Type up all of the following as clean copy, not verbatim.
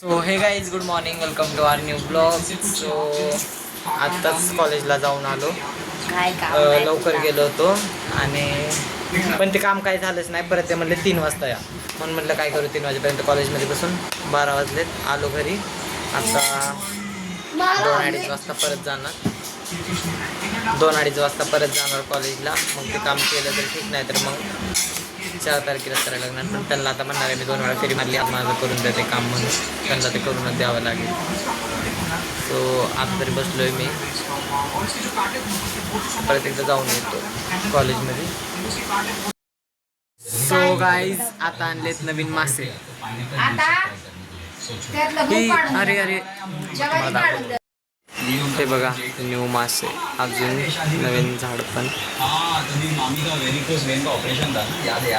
So hey guys good morning, welcome to our new blog. So आत्ताच कॉलेजला जाऊन आलो. लवकर गेलो होतो आणि पण ते काम काही झालंच नाही. परत ते म्हणले 3 वाजता या, म्हणून म्हटलं काय करू 3 वाजेपर्यंत कॉलेजमध्ये बसून. 12 वाजलेत, आलो घरी. आता 2-2:30 वाजता परत जाणार. 2-2:30 वाजता परत जाणार कॉलेजला. मग ते काम केलं तर ठीक, नाही तर मग 4 तारखेला करायला लागणार. पण त्यांना आता म्हणणार आहे मी 2 वेळा फेरी मारली, माझं करून द्या ते काम, म्हणून त्यांना ते करूनच द्यावं लागेल. सो आता तरी बसलो आहे मी. परत एकदा जाऊन येतो कॉलेजमध्ये. सो गाईज आता आणलेत नवीन मासे. अरे अरे ते बघा, न्यू मासे, अजून नवीन झाड पण. मामी का वेरिकोस वेन का ऑपरेशन था ना, याद है.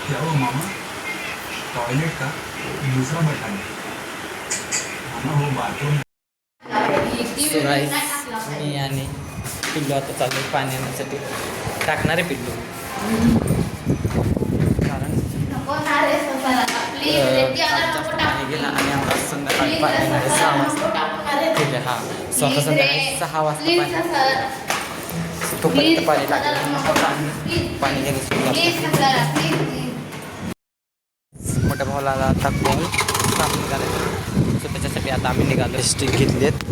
क्या हुआ मामा? टॉयलेट का दूसरा बटन हो बाथरूम. सो गाईज मी आणि पिल्लू आता चालू आहे पाणी आणण्यासाठी. टाकणार आहे पिल्लू, कारण पाणी गेला आणि आता संध्याकाळी पाणी येणार 6 वाजता. ठीक आहे, हां. स्वतः संध्याकाळी 6 वाजता पाणी तोपर्यंत पाणी टाकलं. पाणी घेण्यासाठी मोठ्या भावाला आता कॉल काम निघाले. सो त्याच्यासाठी आता आम्ही निघालो. स्टिक घेतलेत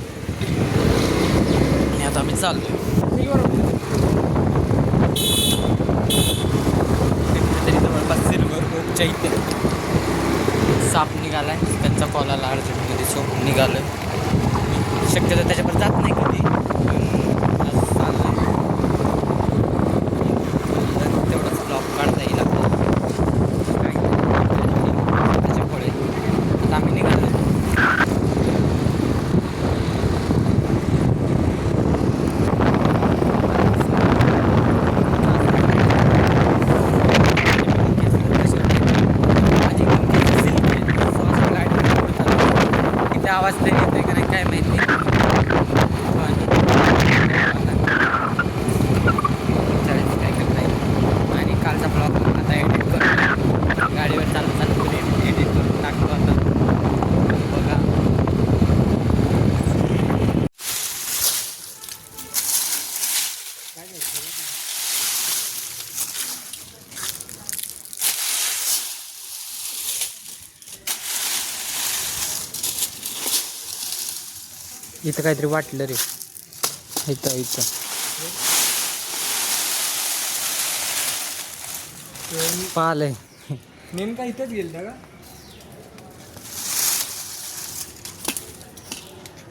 आणि आता आम्ही चाललो. तरी जवळपास सिल्वर ओकच्या इथे साप निघाला आहे. त्यांचा कॉल आला अर्जंटमध्ये, सो निघालं. शक्यतो त्याच्यावर जात नाही कधी, पण आज चाललं आहे. तेवढाच ब्लॉग काढता येईल त्याच्यामुळे आता आम्ही निघालो. आवाज तरी येतोय का नाही काय माहिती, काय करता येईल. आणि कालचा ब्लॉग आता एडिट करून गाडीवर चालू एडिट करून टाकतो आता. बघा इथं काहीतरी वाटलं रे. इथं पाहिलंय. नेमका इथंच गेलता का?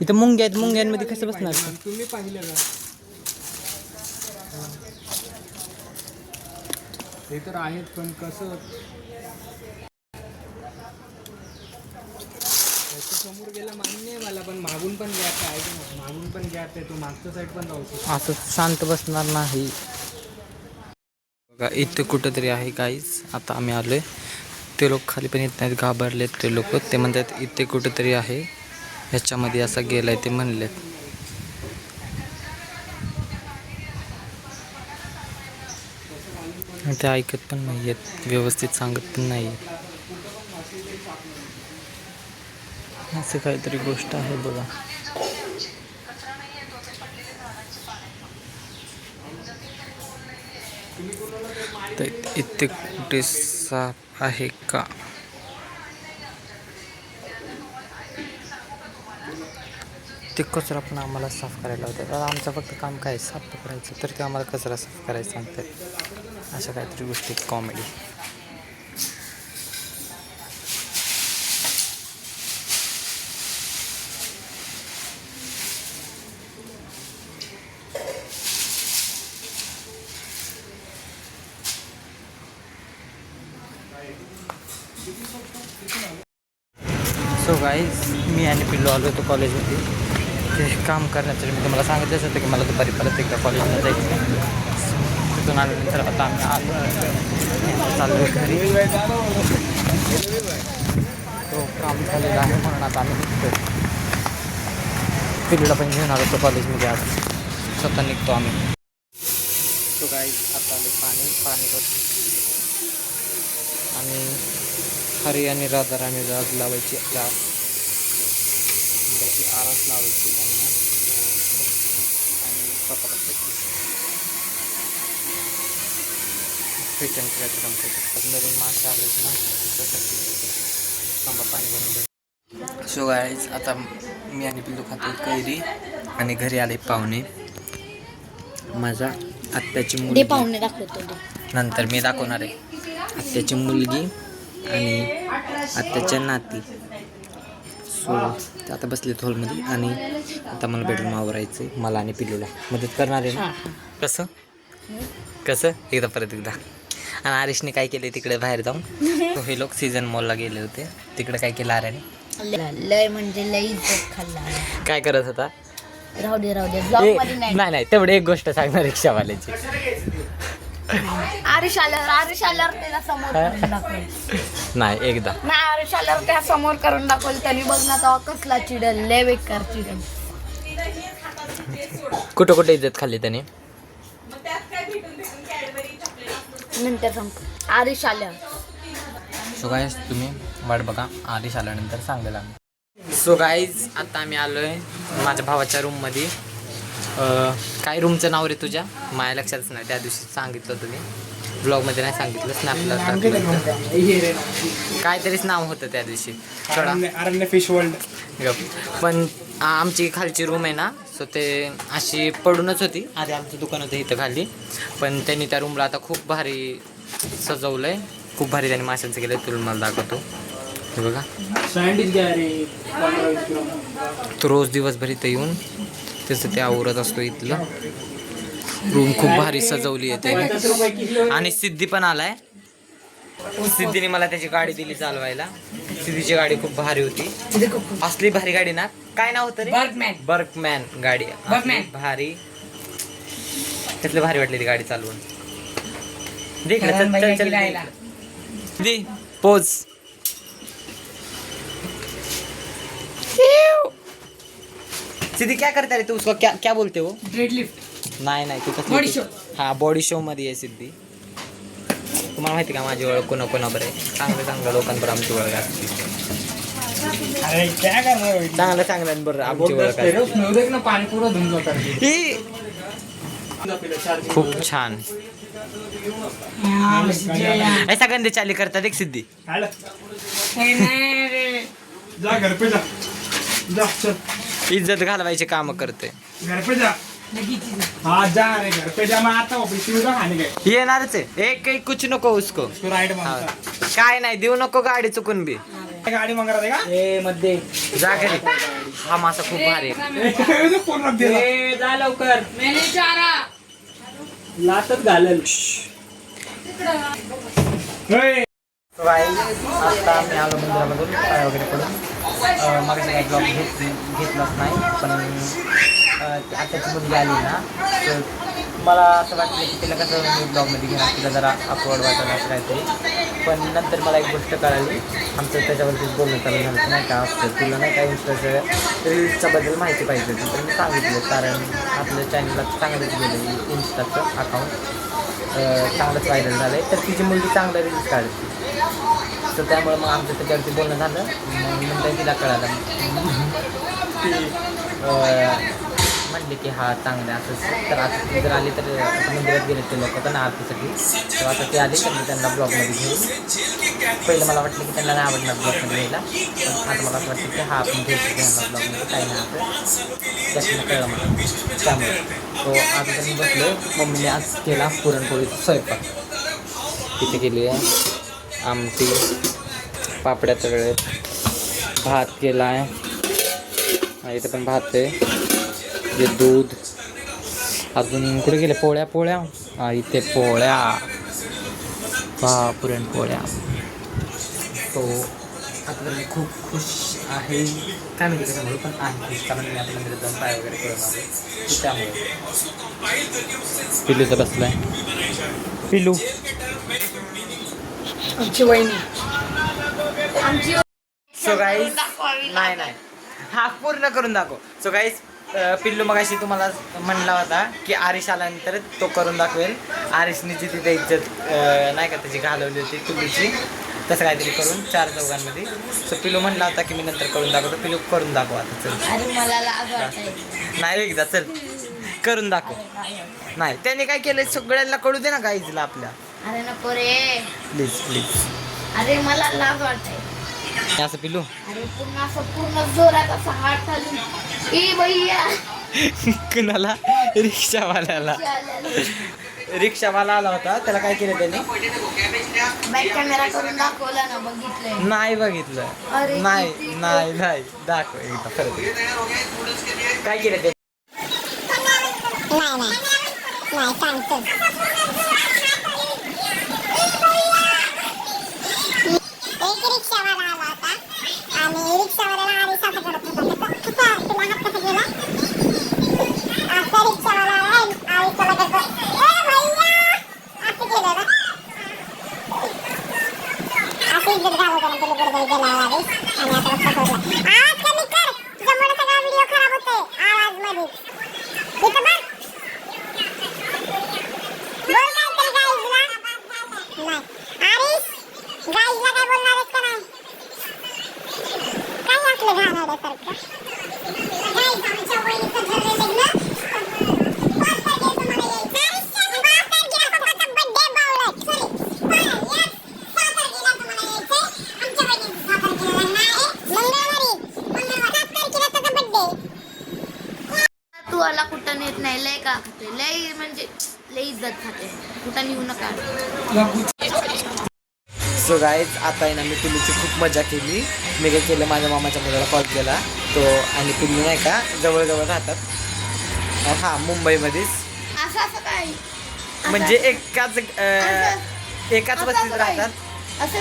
इथं मुंग्या आहेत, मुंग्यांमध्ये कसं बसणार? तुम्ही पाहिलं का? ते तर आहेत, पण कसं समोर गेला मान्य आहे मला, पण मागून पण गॅप आहे की नाही? मागून पण गॅप आहे, तो मागच्या साईड पण जाऊ शकतो. असं शांत बसणार नाही. बघा इथे कुठंतरी आहे गाईज. आता आम्ही आलोय. ते लोक खाली पण येत नाहीत, घाबरलेत ते लोक. ते म्हणतात इथे कुठंतरी आहे, ह्याच्यामध्ये असं गेलाय ते म्हणलेत. ते ऐकत पण नाही आहेत, व्यवस्थित सांगत पण नाही आहेत. असं काहीतरी गोष्ट आहे बघा. तर इथे कुठे साप आहे का? ते कचरा पण आम्हाला साफ करायला होतं. आमचं फक्त काम काय साफ करायचं, तर ते आम्हाला कचरा साफ करायला सांगतात. अशा काहीतरी गोष्टी कॉमेडी. सो गाईज मी आणि पिल्लू आलो होतो कॉलेजमध्ये. ते काम करण्यासाठी मी तुम्हाला सांगितलंच होतं की मला दुपारी परत एकदा कॉलेजला जायचं. तिथून आल्यानंतर आता आम्ही आलो चाललो घरी. तो काम झालेला आहे म्हणून आता आम्ही निघतो. पिल्लूला पण घेऊन आलो होतो कॉलेजमध्ये. आज स्वतः निघतो आम्ही. सो गाईज आता आले पाणी भरतो आणि हरी आणि राधा राणी राज लावायची त्याची आरास लावायची त्यांना आणि फिटन करायचं काम करायचं नवीन मासे आलेत ना त्यासाठी थांबा पाणी भरून भेट. सो गाईज आता मी आणि पिल्लू खातो कैरी आणि घरी आले पाहुणे. माझा आत्याची मुलगी पाहुणे दाखवतो नंतर मी दाखवणार आहे. आत्याची मुलगी आणि आत्याच्या नाती. सो आता बसले हॉलमध्ये आणि आता मला बेडरूम आवरायचं आहे. मला आणि पिल्लूला मदत करणार आहे ना. कसं कसं एकदा परत एकदा. आणि आरिशने काय केले तिकडे बाहेर जाऊन तो हे लोक सीझन मॉलला गेले होते. तिकडे काय केलं आर्याने लय म्हणजे लय इज्जत खाल्ला. काय करत होता. राहू दे ब्लॉग मध्ये नाही नाही तेवढी एक गोष्ट सांगणार रिक्षावाल्याची. आरिश आल्यावर त्याला समोर करून दाखवलं. नाही एकदा नाही आरिश आल्यावर त्या समोर करून दाखवलं. त्यांनी बघ ना तेव्हा कसला चिडल. लय बेकार चिडल. कुठं कुठे इज्जत खाल्ली त्याने. नंतर सांग आरिश आल्यावर. सो गाईज तुम्ही वाट बघा आरिश आल्यानंतर सांगेल आम्ही. सो गाईज आता आम्ही आलोय माझ्या भावाच्या रूममध्ये. काय रूमचं नाव रे तुझ्या माझ्या लक्षातच नाही. त्या दिवशी सांगितलं तुम्ही ब्लॉगमध्ये नाही सांगितलं. स्नॅपला काहीतरीच नाव होतं त्या दिवशी थोडा अरण्य फिश वर्ल्ड. पण आमची खालची रूम आहे ना सो ते अशी पडूनच होती. आधी आमचं दुकान होतं इथं खाली पण त्यांनी त्या रूमला आता खूप भारी सजवलं आहे. खूप भारी त्यांनी माशांचं केलं. तुला मला दाखवतो हे बघा. तो रोज दिवसभर इथं येऊन त्याचं ते आवरत असतो. इथलं रूम खूप भारी सजवली आहे त्याने. आणि सिद्धी पण आलाय. सिद्धीने मला त्याची गाडी दिली चालवायला. सिद्धीची गाडी खूप भारी होती. असली भारी गाडी ना. काय नाव होतं रे. बर्कमॅन गाडी भारी. त्यातलं भारी वाटली ती गाडी चालवून. दे पोज. सिद्धी क्या करता रे तू उसको क्या क्या बोलते हो. डेडलिफ्ट. नाही तू कसं बॉडी शो. हा बॉडी शो मध्ये आहे सिद्धी. तुम्हाला माहिती का माझी ओळख कोणाकोणाबर आहे. चांगल्या लोकांवर आमची ओळख असते. अरे काय करणार. चांगल्या आमची ओळख असते. ना पाणी पुरं धुवून जातात. खूप छान. ऐसा गंदे चाली करतात एक सिद्धी. जा घर पे जा. जा चल. इज्जत घालवायचे काम करते. घर पे जा. हाँ जा रे घर पे जा. मैं आता हूँ पिछली बार खाने गए. येणारच आहे. एक कुछ नको उसको. राइड हा. मांगता. काय नाही देऊ नको गाडी चुकून बी. गाडी मांगा रहा था ए मध्ये जा घरी. हा मासा खूप भारी आहे. पूर्ण दिला. जा लवकर. लातच घालेल. आता आम्ही आलो मंदिरामधून पाय वगैरे पडून. मग काही ब्लॉग घेतलाच नाही पण आताची मुलगी आली ना तर मला असं वाटलं की तिला कसं मी ब्लॉगमध्ये घेणार. तिला जरा अपवर्ड वाटलं असं काहीतरी. पण नंतर मला एक गोष्ट कळाली. आमचं त्याच्यावरतीच बोलणं चालू झालं नाही का असतं तुला नाही का इंस्टाचं रील्सच्याबद्दल माहिती पाहिजे होती. तर मी सांगितलं कारण आपल्या चॅनलला चांगलंच गेलं इंस्टाचं अकाउंट चांगलंच व्हायरल झालं आहे. तर तिची मुलगी चांगलं रील्स काढते. तर त्यामुळे मग आमचं त्याच्यावरती बोलणं झालं. मग नंतर तिला कळालं ती म्हणले की हा चांगलं असं. तर आता ती जर आली तर आता मंदिरात गेले ते लोक तर ना आरतीसाठी. तर आता ते आले तर मी त्यांना ब्लॉगमध्ये घेऊन. पहिलं मला वाटलं की त्यांना नाही आवडणार ब्लॉगमध्ये घ्यायला. पण आता मला असं वाटतं की हा आपण घेऊ शकतो यांना ब्लॉगमध्ये काही नाही असं त्याच्यानं कळलं मला. त्यामुळे तो आता त्यांनी बसलो. मम्मीने आज केला पुरणपोळीचा स्वयंपाक. तिथे केली आहे आमटी पापड्या तळले भात केला आहे. इथं पण भात आहे. जे दूध अजून कुठे गेले पोळ्या इथे पोळ्या पुरणपोळ्या. तो आता तर मी खूप खुश आहे. काय माहिती त्याच्यामुळे पण आहे खुश कारण मी आता मंदिरात जाऊन पाय वगैरे करून आलो. त्यामुळे पिल्लू तर बसलाय. पिल्लू आमची वहिनी. सो गाईज नाही हा पूर्ण करून दाखव. सो गाईज पिल्लू मगाशी तुम्हाला म्हणला होता की आरिश आल्यानंतर तो करून दाखवेल. आरिशने जी तिथे इज्जत नाही का त्याची घालवली होती तुलीची तसं काहीतरी करून 4 चौघांमध्ये. सो पिलू म्हणला होता की मी नंतर करून दाखवतो. पिलू करून दाखव आता चल. अरे मला लाज वाटते. नाही एकदा चल करून दाखव. नाही त्याने काय केलं सगळ्यांना कळू दे ना गाईजला आपल्या. अरे नको रे. Please please. अरे मला लाज वाटते. असं पिलू. अरे पूर्ण जोरात असा हात घालून ए भैया. कुणाला? रिक्षावाल्याला. रिक्षावाला आला होता त्याला काय केलं त्याने? बॅक कॅमेरा करून दाखवला ना बघितलंय. नाही बघितलं. अरे नाही किती नाही नाही दाखव एकदा परत. काय केलं ते? एक रिक्षावाला आला होता आणि रिक्षावाल्याला आधी साखर करत होता. कसा तुला हात कसा गेला? आता रिक्षावाला आला आणि त्याला कसं भैया असं केलं ना. असं इज्जत घालवतो ना तुला कुठेतरी गेला आवाज आणि आता रस्ता सोडला. आवाज कमी कर. तुझा मोठा सगळा व्हिडिओ खराब होतोय आवाज मध्ये. इथं बघ. बोल काहीतरी गाईजला. नाही आरिस गाईजला काय बोलणार आहेस का नाही? काय असलं घाणेरड्यासारखं? गाईज आमच्या वहिनीचं ठरलंय लग्न. 5 तारखेला तुम्हाला यायचं. 5 तारखेला पप्पाचा बर्थडे बावळट. सॉरी. yes. 6 तारखेला तुम्हाला यायचंय. आमच्या वहिनीचं 6 तारखेला लग्न आहे. मंगळवार 7 तारखेला त्याचा बर्थडे. तू आला कुठं नेत नाही. लय का खाते लय म्हणजे लय इज्जत खाते. कुठं नेऊ नका. सो गाईज आता आहे ना मी पिल्लूची खूप मजा केली. मी काय केलं माझ्या मामाच्या मुलाला कॉल केला तो आणि पिल्लू नाही का जवळजवळ राहतात. हां मुंबईमध्येच. असं काय म्हणजे एकाच वस्तीत राहतात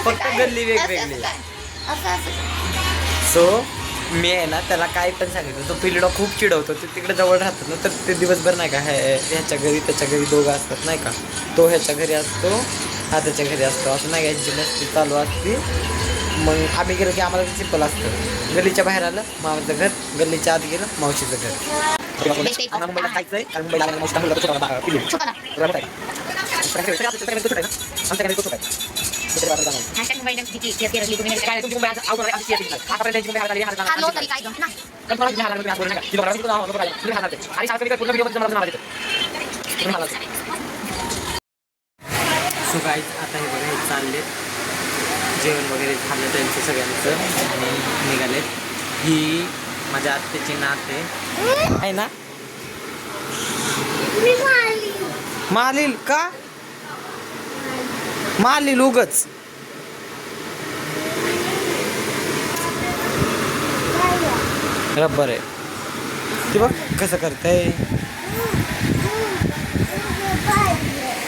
फक्त गल्ली वेगवेगळी. सो मी आहे ना त्याला काय पण सांगितलं तो पिल्लू खूप चिडवतो. ते तिकडे जवळ राहतात ना तर ते दिवसभर नाही का ह्याच्या घरी त्याच्या घरी दोघं असतात नाही का. तो ह्याच्या घरी असतो हा त्याच्या घरी असतो असं नाही का. ह्याची मस्ती चालू असते. मग आम्ही गेलो की आम्हाला सिंपल असतं. गल्लीच्या बाहेर आलं मामाचं घर. गल्लीच्या आत गेलं मावशीचं घर. मुंबईला खायचंय कारण मुंबईला सो गाईज आता हे बघा हे चाललेत. जेवण वगैरे झालं त्यांचं सगळ्यांचं आणि निघालेत. ही माझ्या आत्याची नात आहे ना. मालील का मालील उगच रब्बर आहे ते बघ कसं करतंय.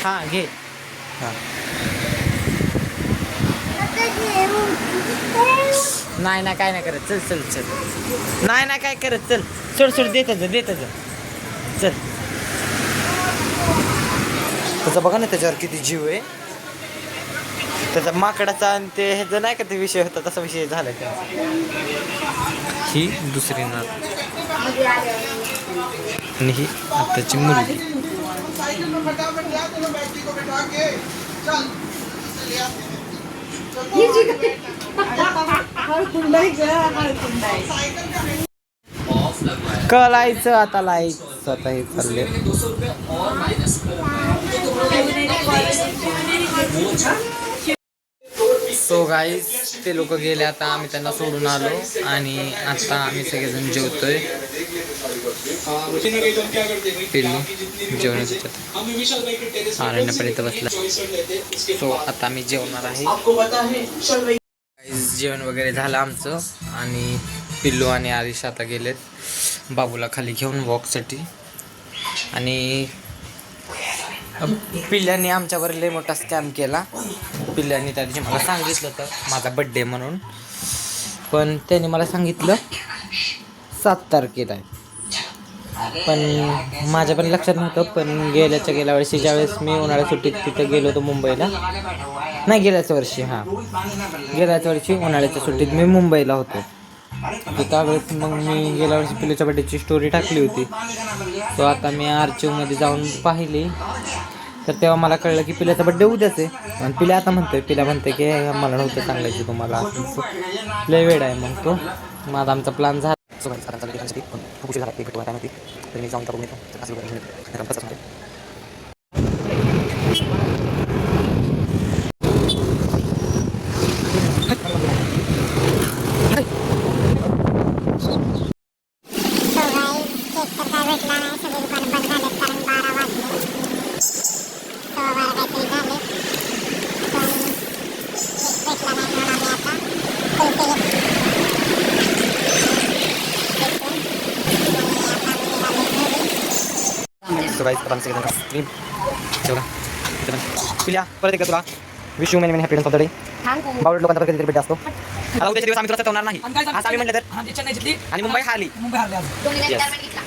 हां घे. हां नाही ना काय नाही करत. चल चल चल नाही ना काय करत. चल सोड सोड देतच चल. त्याचा बघा ना त्याच्यावर किती जीव आहे. त्याचा माकडाचा आणि ते ह्याचं नाही का ते विषय होता तसा विषय झाला त्याचा. ही दुसरी नात आणि ही आत्ताची मुलगी. कलायचं आता लाईचं आता हे चालले. सो गाईज ते लोक गेले आता आम्ही त्यांना सोडून आलो आणि आता आम्ही सगळेजण जेवतोय. पिल्लू जेवण आरण्यापर्यंत बसला. सो आता आम्ही जेवणार आहे. जेवण वगैरे झालं आमचं आणि पिल्लू आणि आरिश आता गेलेत बाबूला खाली घेऊन वॉकसाठी. आणि पिल्ल्याने आमच्यावर लय मोठा स्कॅम केला. पिल्ल्याने त्या दिवशी मला सांगितलं होतं माझा बड्डे म्हणून पण त्याने मला सांगितलं 7 तारखेला आहे. पण माझ्या पण लक्षात नव्हतं. पण गेल्या वर्षी ज्यावेळेस मी उन्हाळ्या सुट्टीत तिथं गेलो होतो मुंबईला नाही गेल्याच वर्षी गेल्याच वर्षी उन्हाळ्याच्या सुट्टीत मी मुंबईला होतो. त्यावेळेस मग मी गेल्या वर्षी पिल्लूच्या बड्डेची स्टोरी टाकली होती. तो आता मी आर्चिव्हमध्ये जाऊन पाहिली तर तेव्हा मला कळलं की पिल्याचा बड्डे उद्याच आहे. आणि पिल्या आता पिल्या म्हणते की मला नव्हतं सांगायचं तुम्हाला, असं लय वेळ आहे. मग तो माझा आमचा प्लॅन झाला. खूप उशीर झाला भेटू काय माहिती, तर मी जाऊन करून येतो. So guys, केक तर काय भेटला नाही, सगळे दुकान बंद झालेत कारण 12 वाजले. 12 काहीतरी झाले, पण केक भेटला नाही म्हणून आम्ही आता पैसे पिल्या परत एकदा तुला wish you many many happiness of the day. बावड लोकांचा कधीतरी बड्डे असतो. आता उद्याच्या दिवस आम्ही तुला सतवणार नाही असं आम्ही म्हटलं तर. आणि मुंबई हारली. दोन्ही विचार घेतला